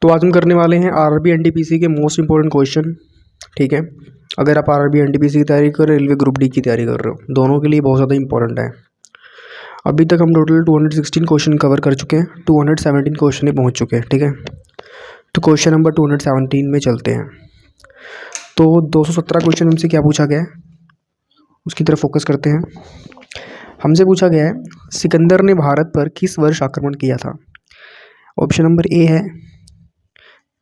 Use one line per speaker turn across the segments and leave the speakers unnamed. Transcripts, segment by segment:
तो आज हम करने वाले हैं आरआरबी एनटीपीसी के मोस्ट इंपॉर्टेंट क्वेश्चन। ठीक है, अगर आप आरआरबी एनटीपीसी की तैयारी कर रहे हो, रेलवे ग्रुप डी की तैयारी कर रहे हो, दोनों के लिए बहुत ज़्यादा इंपॉर्टेंट है। अभी तक हम टोटल 216 क्वेश्चन कवर कर चुके हैं, 217 क्वेश्चन में पहुंच चुके हैं। ठीक है, तो क्वेश्चन नंबर 217 में चलते हैं। तो 217 क्वेश्चन हमसे क्या पूछा गया है उसकी तरफ फोकस करते हैं। हमसे पूछा गया है, सिकंदर ने भारत पर किस वर्ष आक्रमण किया था। ऑप्शन नंबर ए है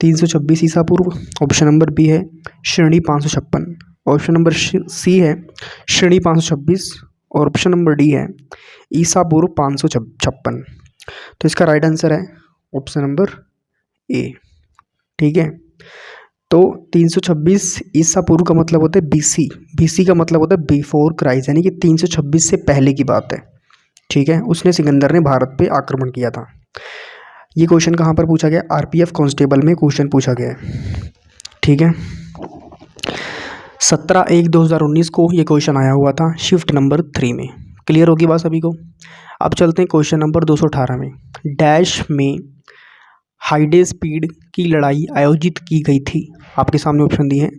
326 ईसा पूर्व, ऑप्शन नंबर बी है श्रेणी 556, ऑप्शन नंबर सी है श्रेणी 526 और ऑप्शन नंबर डी है ईसा पूर्व 556। तो इसका राइट आंसर है ऑप्शन नंबर ए। ठीक है, तो 326 ईसा पूर्व का मतलब होता है बीसी, बीसी का मतलब होता है बिफोर क्राइस्ट, यानी कि 326 से पहले की बात है। ठीक है, उसने सिकंदर ने भारत पे आक्रमण किया था। ये क्वेश्चन कहाँ पर पूछा गया, आरपीएफ कांस्टेबल में क्वेश्चन पूछा गया है। ठीक है, 17/1/2019 को ये क्वेश्चन आया हुआ था शिफ्ट नंबर 3 में। क्लियर होगी बात सभी को। अब चलते हैं क्वेश्चन नंबर 218 में। डैश में हाईडे स्पीड की लड़ाई आयोजित की गई थी। आपके सामने ऑप्शन दिए हैं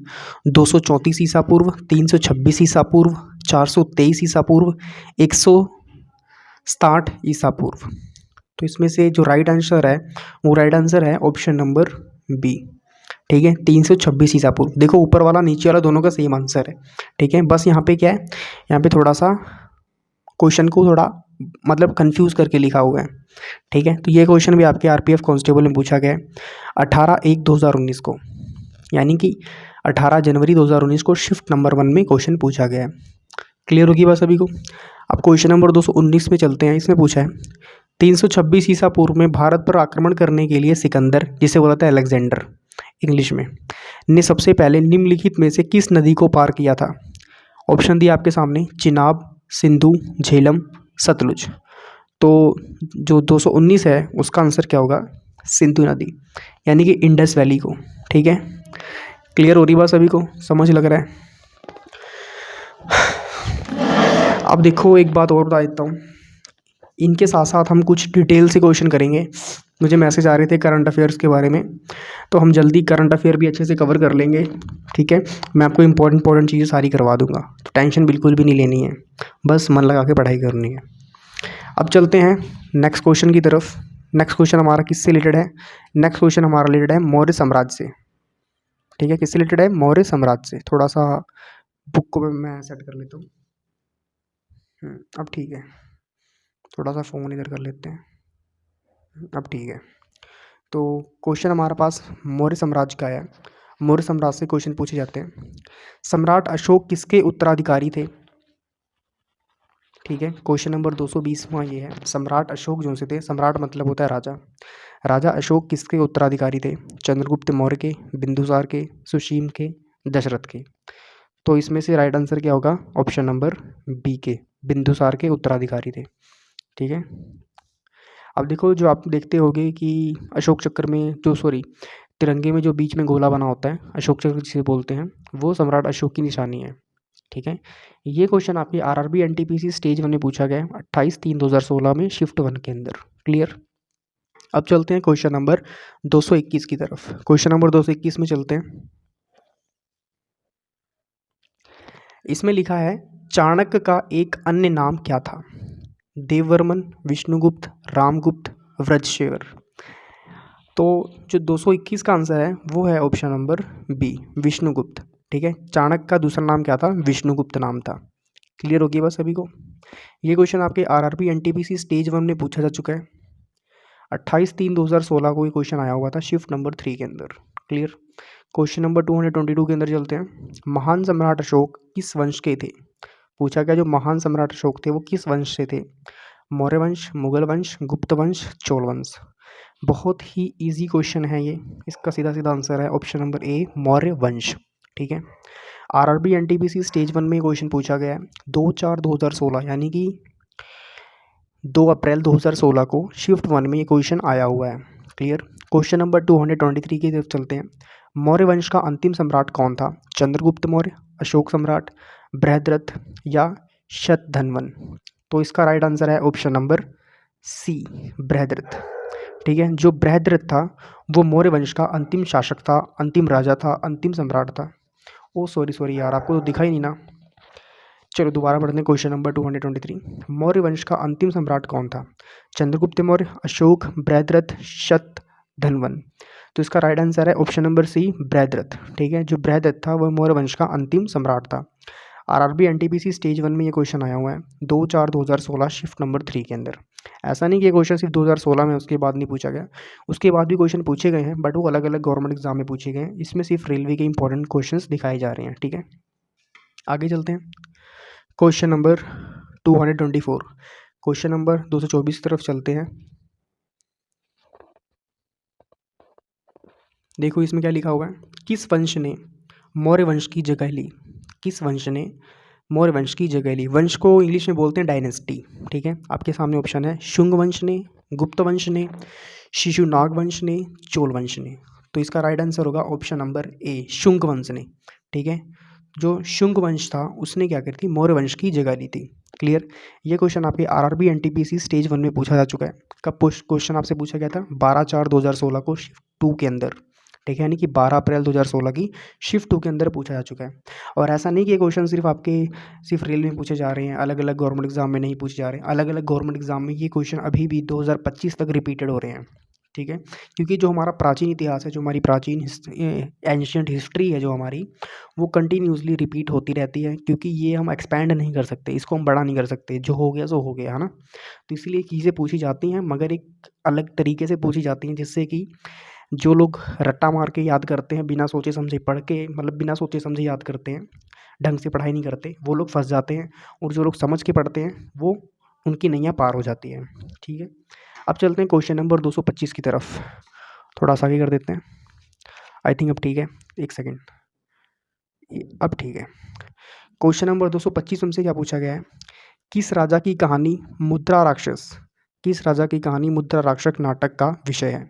234 ईसा पूर्व, 326 ईसा पूर्व, 423 ईसा पूर्व, 160 ईसा पूर्व। तो इसमें से जो राइट आंसर है वो राइट आंसर है ऑप्शन नंबर बी। ठीक है, 326 ईसा पूर्व। देखो ऊपर वाला नीचे वाला दोनों का सेम आंसर है। ठीक है, बस यहाँ पे क्या है, यहाँ पे थोड़ा सा क्वेश्चन को थोड़ा मतलब कंफ्यूज करके लिखा हुआ है। ठीक है, तो ये क्वेश्चन भी आपके आरपीएफ कांस्टेबल में पूछा गया है 18/1/2019 को, यानी कि 18 जनवरी 2019 को शिफ्ट नंबर 1 में क्वेश्चन पूछा गया है। क्लियर होगी बात सभी को। अब क्वेश्चन नंबर 219 में चलते हैं। इसमें पूछा है 326 ईसा पूर्व में भारत पर आक्रमण करने के लिए सिकंदर, जिसे बोला था अलेक्जेंडर इंग्लिश में, ने सबसे पहले निम्नलिखित में से किस नदी को पार किया था। ऑप्शन दिया आपके सामने, चिनाब, सिंधु, झेलम, सतलुज। तो जो 219 है उसका आंसर क्या होगा, सिंधु नदी, यानी कि इंडस वैली को। ठीक है, क्लियर हो रही बात सभी को, समझ लग रहा है। अब देखो एक बात और बता देता हूँ, इनके साथ साथ हम कुछ डिटेल से क्वेश्चन करेंगे। मुझे मैसेज आ रहे थे करंट अफेयर्स के बारे में, तो हम जल्दी करंट अफेयर भी अच्छे से कवर कर लेंगे। ठीक है, मैं आपको इंपॉर्टेंट चीज़ें सारी करवा दूंगा, तो टेंशन बिल्कुल भी नहीं लेनी है, बस मन लगा के पढ़ाई करनी है। अब चलते हैं नेक्स्ट क्वेश्चन की तरफ। नेक्स्ट क्वेश्चन हमारा किससे रिलेटेड है, नेक्स्ट क्वेश्चन हमारा रिलेटेड है मौर्य साम्राज्य से। ठीक है, किससे रिलेटेड है, मौर्य साम्राज्य से। थोड़ा सा बुक को मैं सेट कर लेता हूँ। अब ठीक है, थोड़ा सा फ़ोन इधर कर लेते हैं। अब ठीक है, तो क्वेश्चन हमारे पास मौर्य साम्राज्य का है। मौर्य साम्राज्य से क्वेश्चन पूछे जाते हैं। सम्राट अशोक किसके उत्तराधिकारी थे। ठीक है, क्वेश्चन नंबर 220वां ये है, सम्राट अशोक जो से थे, सम्राट मतलब होता है राजा, राजा अशोक किसके उत्तराधिकारी थे। चंद्रगुप्त मौर्य के, बिंदुसार के, सुशील के, दशरथ के। तो इसमें से राइट आंसर क्या होगा, ऑप्शन नंबर बी के, बिंदुसार के उत्तराधिकारी थे। ठीक है, अब देखो जो आप देखते होगे कि अशोक चक्र में जो तिरंगे में जो बीच में गोला बना होता है, अशोक चक्र जिसे बोलते हैं, वो सम्राट अशोक की निशानी है। ठीक है, ये क्वेश्चन आपके आरआरबी एनटीपीसी स्टेज 1 में पूछा गया है 28/3/2016 में शिफ्ट 1 के अंदर। क्लियर। अब चलते हैं क्वेश्चन नंबर 221 की तरफ। क्वेश्चन नंबर 221 में चलते हैं। इसमें लिखा है चाणक्य का एक अन्य नाम क्या था। देववर्मन, विष्णुगुप्त, रामगुप्त, वज्रसेवर। तो जो 221 का आंसर है वो है ऑप्शन नंबर बी, विष्णुगुप्त। ठीक है, चाणक्य का दूसरा नाम क्या था, विष्णुगुप्त नाम था। क्लियर होगी बस सभी को। ये क्वेश्चन आपके आरआरबी एनटीपीसी स्टेज 1 में पूछा जा चुका है 28/3/2016 को ये क्वेश्चन आया हुआ था शिफ्ट नंबर 3 के अंदर। क्लियर। क्वेश्चन नंबर 222 के अंदर चलते हैं। महान सम्राट अशोक किस वंश के थे। पूछा गया जो महान सम्राट अशोक थे वो किस वंश से थे। मौर्य वंश, मुगल वंश, गुप्त वंश, चोल वंश। बहुत ही इजी क्वेश्चन है ये, इसका सीधा सीधा आंसर है ऑप्शन नंबर ए, मौर्य वंश। ठीक है, आरआरबी एनटीपीसी स्टेज 1 में क्वेश्चन पूछा गया है 2/4/2016, यानी कि 2 अप्रैल 2016 को शिफ्ट 1 में ये क्वेश्चन आया हुआ है। क्लियर। क्वेश्चन नंबर 223 की तरफ चलते हैं। मौर्य वंश का अंतिम सम्राट कौन था। चंद्रगुप्त मौर्य, अशोक सम्राट, बृहद्रथ या शतधन्वन। तो इसका राइट आंसर है ऑप्शन नंबर सी, बृहद्रथ। ठीक है। जो बृहद्रथ था वो मौर्य वंश का अंतिम शासक था, अंतिम राजा था, अंतिम सम्राट था। ओ सॉरी यार, आपको तो दिखा ही नहीं ना। चलो दोबारा पढ़ते हैं क्वेश्चन नंबर 223। मौर्य वंश का अंतिम सम्राट कौन था? चंद्रगुप्त मौर्य, अशोक, बृहद्रथ, शत, धनवन। तो इसका राइट आंसर है ऑप्शन नंबर सी, बृहद्रथ। ठीक है, जो बृहद्रथ था वह मौर्य वंश का अंतिम सम्राट था। आरआरबी एनटीपीसी स्टेज 1 में ये क्वेश्चन आया हुआ है 2/4/2016 शिफ्ट नंबर 3 के अंदर। ऐसा नहीं कि ये क्वेश्चन सिर्फ 2016 में उसके बाद नहीं पूछा गया, उसके बाद भी क्वेश्चन पूछे गए हैं, बट वो अलग अलग गवर्नमेंट एग्जाम में पूछे गए हैं। इसमें सिर्फ रेलवे के इंपॉर्टेंट क्वेश्चंस दिखाए जा रहे हैं। ठीक है, आगे चलते हैं। क्वेश्चन नंबर 224, क्वेश्चन नंबर 224 की तरफ चलते हैं। देखो इसमें क्या लिखा हुआ है, किस वंश ने मौर्य वंश की जगह ली? किस वंश ने मौर्य वंश की जगह ली? वंश को इंग्लिश में बोलते हैं डायनेस्टी। ठीक है, आपके सामने ऑप्शन है शुंग वंश ने, गुप्त वंश ने, शिशुनाग वंश ने, चोल वंश ने। तो इसका राइट आंसर होगा ऑप्शन नंबर ए, शुंग वंश ने। ठीक है, जो शुंग वंश था उसने क्या करी थी, मौर्य वंश की जगह ली थी। क्लियर, ये क्वेश्चन आपके आरआरबी एनटीपीसी स्टेज 1 में पूछा जा चुका है। कब क्वेश्चन आपसे पूछा गया था? 12/4/2016 को शिफ्ट 2 के अंदर। ठीक है, यानी कि 12 अप्रैल 2016 की शिफ्ट 2 के अंदर पूछा जा चुका है। और ऐसा नहीं कि ये क्वेश्चन सिर्फ रेलवे में पूछे जा रहे हैं, अलग अलग गवर्नमेंट एग्जाम में नहीं पूछे जा रहे हैं। अलग अलग गवर्नमेंट एग्जाम में ये क्वेश्चन अभी भी 2025 तक रिपीटेड हो रहे हैं। ठीक है, क्योंकि जो हमारा प्राचीन इतिहास है, जो हमारी प्राचीन एंशियंट हिस्ट्री है जो हमारी, वो कंटिन्यूसली रिपीट होती रहती है, क्योंकि ये हम एक्सपैंड नहीं कर सकते, इसको हम बड़ा नहीं कर सकते। जो हो गया सो हो गया, है ना। तो इसलिए चीज़ें पूछी जाती हैं, मगर एक अलग तरीके से पूछी जाती हैं, जिससे कि जो लोग रट्टा मार के याद करते हैं, बिना सोचे समझे पढ़ के, मतलब बिना सोचे समझे याद करते हैं, ढंग से पढ़ाई नहीं करते, वो लोग फंस जाते हैं। और जो लोग समझ के पढ़ते हैं वो उनकी नैया पार हो जाती है। ठीक है, अब चलते हैं क्वेश्चन नंबर 225 की तरफ। थोड़ा सा आगे कर देते हैं। आई थिंक अब ठीक है, एक सेकेंड, अब ठीक है। क्वेश्चन नंबर 225 हमसे क्या पूछा गया है? किस राजा की कहानी मुद्रा राक्षस, किस राजा की कहानी मुद्रा राक्षस नाटक का विषय है?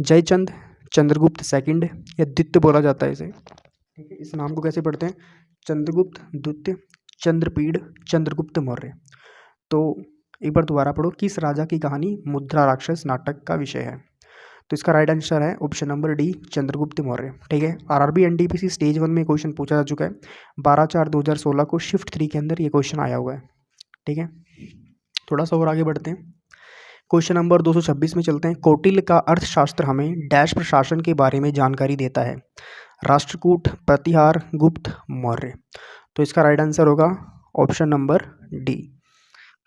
जयचंद, चंद्रगुप्त सेकंड, या द्वितीय बोला जाता है इसे। ठीक है, इस नाम को कैसे पढ़ते हैं? चंद्रगुप्त द्वितीय, चंद्रपीड़, चंद्रगुप्त मौर्य। तो एक बार दोबारा पढ़ो, किस राजा की कहानी मुद्रा राक्षस नाटक का विषय है? तो इसका राइट आंसर है option number D, Chandragupta Maurya. ठीक है, आरआरबी एनटीपीसी स्टेज 1 में क्वेश्चन पूछा जा चुका है। 12/4/2016 को शिफ्ट 3 के अंदर ये क्वेश्चन आया हुआ है। ठीक है, थोड़ा सा और आगे बढ़ते हैं। क्वेश्चन नंबर 226 में चलते हैं। कौटिल्य का अर्थशास्त्र हमें डैश प्रशासन के बारे में जानकारी देता है? राष्ट्रकूट, प्रतिहार, गुप्त, मौर्य। तो इसका राइट आंसर होगा ऑप्शन नंबर डी।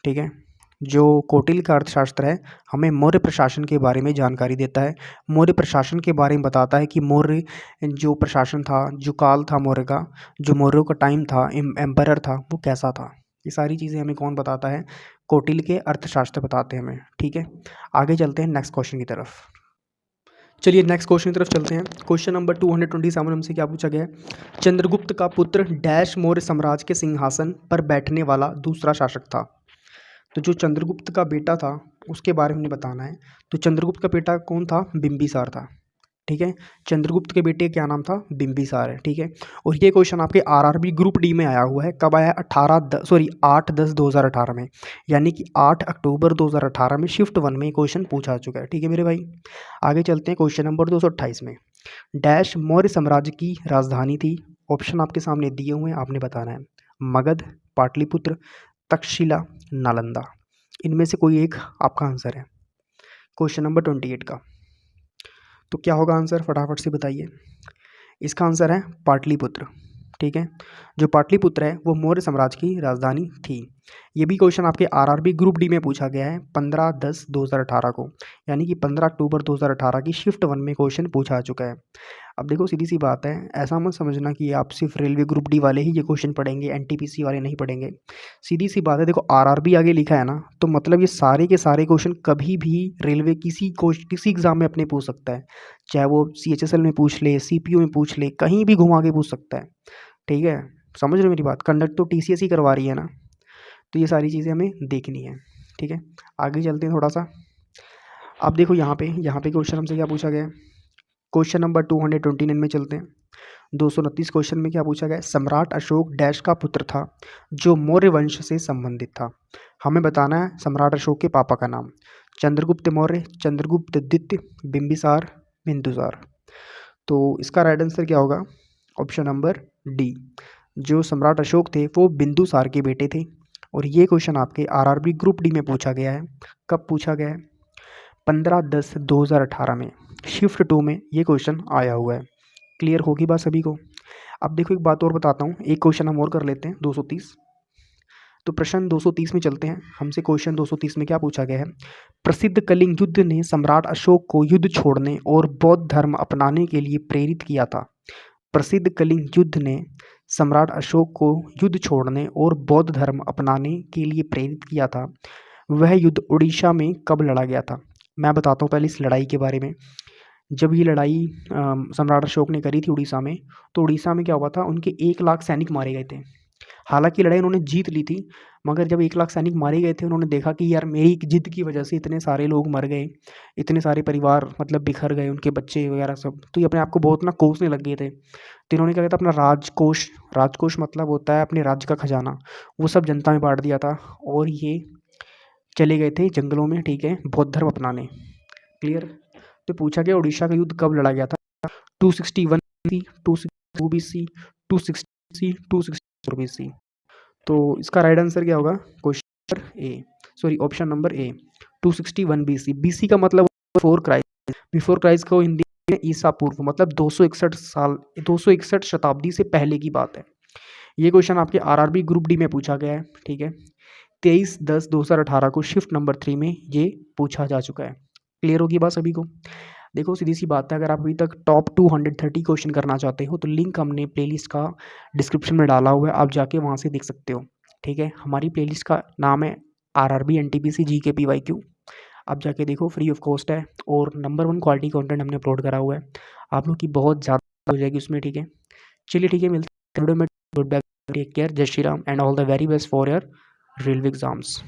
ठीक है, जो कौटिल्य का अर्थशास्त्र है हमें मौर्य प्रशासन के बारे में जानकारी देता है। मौर्य प्रशासन के बारे में बताता है कि मौर्य जो प्रशासन था, जो काल था मौर्य का, जो मौर्यों का टाइम था, एम्परर था, वो कैसा था। ये सारी चीज़ें हमें कौन बताता है? कौटिल्य के अर्थशास्त्र बताते हैं हमें। ठीक है, आगे चलते हैं नेक्स्ट क्वेश्चन की तरफ। चलिए नेक्स्ट क्वेश्चन की तरफ चलते हैं। क्वेश्चन नंबर 227 हमसे क्या पूछा गया है? चंद्रगुप्त का पुत्र डैश मौर्य साम्राज्य के सिंहासन पर बैठने वाला दूसरा शासक था। तो जो चंद्रगुप्त का बेटा था उसके बारे में बताना है। तो चंद्रगुप्त का बेटा कौन था? बिंबिसार था। ठीक है, चंद्रगुप्त के बेटे क्या नाम था? बिंबिसार है। ठीक है, और ये क्वेश्चन आपके आरआरबी ग्रुप डी में आया हुआ है। कब आया? 8/10/2018 में, यानी कि 8 अक्टूबर 2018 में शिफ्ट 1 में क्वेश्चन पूछा चुका है। ठीक है मेरे भाई, आगे चलते हैं। क्वेश्चन नंबर 228 में, डैश मौर्य साम्राज्य की राजधानी थी? ऑप्शन आपके सामने दिए हुए हैं, आपने बताना है। मगध, पाटलिपुत्र, तक्षशिला, नालंदा। इनमें से कोई एक आपका आंसर है क्वेश्चन नंबर 28 का। तो क्या होगा आंसर, फटाफट से बताइए। इसका आंसर है पाटलिपुत्र। ठीक है, जो पाटलिपुत्र है वो मौर्य साम्राज्य की राजधानी थी। ये भी क्वेश्चन आपके आरआरबी ग्रुप डी में पूछा गया है 15/10/2018 को, यानी कि 15 अक्टूबर 2018 की शिफ्ट 1 में क्वेश्चन पूछा आ चुका है। अब देखो सीधी सी बात है, ऐसा मत समझना कि आप सिर्फ रेलवे ग्रुप डी वाले ही ये क्वेश्चन पढ़ेंगे, एनटीपीसी वाले नहीं पढ़ेंगे। सीधी सी बात है, देखो आरआरबी आगे लिखा है ना, तो मतलब ये सारे के सारे क्वेश्चन कभी भी रेलवे किसी एग्जाम में अपने पूछ सकता है। चाहे वो सीएचएसएल में पूछ ले, सीपीयू में पूछ ले, कहीं भी घुमा के पूछ सकता है। ठीक है, समझ रहे हो मेरी बात? कंडक्ट तो टीसीएस ही करवा रही है ना, तो ये सारी चीज़ें हमें देखनी है। ठीक है, आगे चलते हैं थोड़ा सा। अब देखो यहाँ पे क्वेश्चन हमसे क्या पूछा गया है? क्वेश्चन नंबर 229 में चलते हैं। 229 क्वेश्चन में क्या पूछा गया है? सम्राट अशोक डैश का पुत्र था जो मौर्य वंश से संबंधित था। हमें बताना है सम्राट अशोक के पापा का नाम। चंद्रगुप्त मौर्य, चंद्रगुप्त द्वितीय, बिंबिसार, बिंदुसार। तो इसका राइट आंसर क्या होगा? Option number D. जो सम्राट अशोक थे वो बिंदुसार के बेटे थे। और ये क्वेश्चन आपके आरआरबी ग्रुप डी में पूछा गया है। कब पूछा गया है? 15/10/2018 में शिफ्ट 2 में ये क्वेश्चन आया हुआ है। क्लियर होगी बात सभी को? अब देखो एक बात और बताता हूँ, एक क्वेश्चन हम और कर लेते हैं 230। तो प्रश्न 230 में चलते हैं। हमसे क्वेश्चन 230 में क्या पूछा गया है? प्रसिद्ध कलिंग युद्ध ने सम्राट अशोक को युद्ध छोड़ने और बौद्ध धर्म अपनाने के लिए प्रेरित किया था। प्रसिद्ध कलिंग युद्ध ने सम्राट अशोक को युद्ध छोड़ने और बौद्ध धर्म अपनाने के लिए प्रेरित किया था। वह युद्ध उड़ीसा में कब लड़ा गया था? मैं बताता हूँ पहले इस लड़ाई के बारे में। जब ये लड़ाई सम्राट अशोक ने करी थी उड़ीसा में, तो उड़ीसा में क्या हुआ था, उनके 1 लाख सैनिक मारे गए थे। हालांकि लड़ाई उन्होंने जीत ली थी, मगर जब 1 लाख सैनिक मारे गए थे, उन्होंने देखा कि यार मेरी जिद की वजह से इतने सारे लोग मर गए, इतने सारे परिवार मतलब बिखर गए, उनके बच्चे वगैरह सब। तो ये अपने आप को बहुत ना कोसने लग गए थे। तो इन्होंने क्या किया था, अपना राजकोष, राजकोष मतलब होता है अपने राज्य का खजाना, वो सब जनता में बांट दिया था। और ये चले गए थे जंगलों में, ठीक है, बौद्ध धर्म अपनाने। क्लियर? तो पूछा गया उड़ीसा का युद्ध कब लड़ा गया था? 261 BC, 262 BC, 260 264 BC। तो इसका राइट आंसर क्या होगा? Question A, sorry option number A, 261 BC। BC का मतलब बिफोर क्राइस्ट। बिफोर क्राइस्ट को हिंदी में ईसा पूर्व, मतलब 261 साल, 261 शताब्दी से पहले की बात है। ये क्वेश्चन आपके आरआरबी ग्रुप डी में पूछा गया है, ठीक है। 23/10/2018 को शिफ्ट नंबर 3 में ये पूछा जा चुका है। क्लियर होगी बात सभी को? देखो सीधी सी बात है, अगर आप अभी तक टॉप 230 क्वेश्चन करना चाहते हो तो लिंक हमने प्लेलिस्ट का डिस्क्रिप्शन में डाला हुआ है, आप जाके वहाँ से देख सकते हो, ठीक है। हमारी प्लेलिस्ट का नाम है आरआरबी एनटीपीसी जीके पीवाईक्यू। आप जाके देखो, फ्री ऑफ कॉस्ट है, और नंबर 1 क्वालिटी कंटेंट हमने अपलोड करा हुआ है। आप लोग की बहुत ज़्यादा हो जाएगी उसमें, ठीक है। चलिए ठीक है, मिलते हैं वीडियो में। गुड बाय, टेक केयर, जय Shri Ram and all the very best for your railway exams.